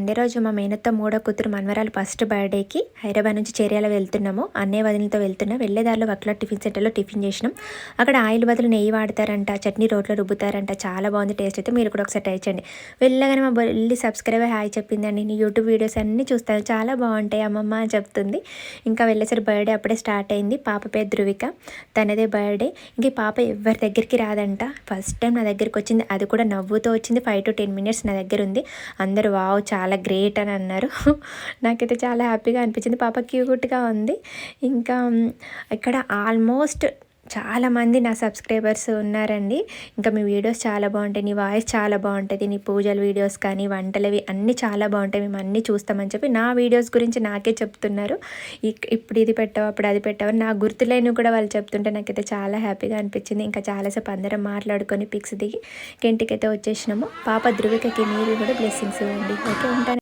Sunday రోజు మా మేనత్త మూడో కూతురు మనవరాలు ఫస్ట్ బర్త్డేకి హైదరాబాద్ నుంచి చేర్యాల వెళ్తున్నాము. అన్నయ్య వదినతో వెళ్తున్నా. వెళ్ళేదారిలో వక్లా టిఫిన్ సెంటర్లో టిఫిన్ చేసినాం. అక్కడ ఆయిల్ బదులు నెయ్యి వాడతారంట, చట్నీ రోట్లో రుబ్బుతారంట. చాలా బాగుంది టేస్ట్. అయితే మీరు కూడా ఒకసారి ట్రై చేయండి. వెళ్ళగానే మా వెళ్ళి సబ్స్క్రైబర్ హాయ్ చెప్పిందండి. నేను యూట్యూబ్ వీడియోస్ అన్నీ చూస్తాను, చాలా బాగుంటాయి అమ్మమ్మ అని చెప్తుంది. ఇంకా వెళ్ళేసరి బర్త్డే అప్పుడే స్టార్ట్ అయింది. పాప పేరు ధృవిక, తనదే బర్త్డే. ఇంక ఈ పాప ఎవరి దగ్గరికి రాదంట. ఫస్ట్ టైం నా దగ్గరికి వచ్చింది, అది కూడా నవ్వుతూ వచ్చింది. 5 to 10 minutes నా దగ్గర ఉంది. అందరూ వావ్ చాలా గ్రేట్ అని అన్నారు. నాకైతే చాలా హ్యాపీగా అనిపించింది. పాప క్యూట్గా ఉంది. ఇంకా ఇక్కడ ఆల్మోస్ట్ చాలామంది నా సబ్స్క్రైబర్స్ ఉన్నారండి. ఇంకా మీ వీడియోస్ చాలా బాగుంటాయి, నీ వాయిస్ చాలా బాగుంటుంది, నీ పూజల వీడియోస్ కానీ వంటలవి అన్నీ చాలా బాగుంటాయి, మేము అన్నీ చూస్తామని చెప్పి నా వీడియోస్ గురించి నాకే చెప్తున్నారు. ఇప్పుడు ఇది పెట్టావు, అప్పుడు అది పెట్టావు, నా గుర్తులేని కూడా వాళ్ళు చెప్తుంటే నాకైతే చాలా హ్యాపీగా అనిపించింది. ఇంకా చాలాసేపు అందరం మాట్లాడుకొని పిక్స్ దిగి ఇంటికైతే వచ్చేసినాము. పాప ధృవికకి మీరు కూడా బ్లెస్సింగ్స్ ఇవ్వండి. ఓకే, ఉంటాను.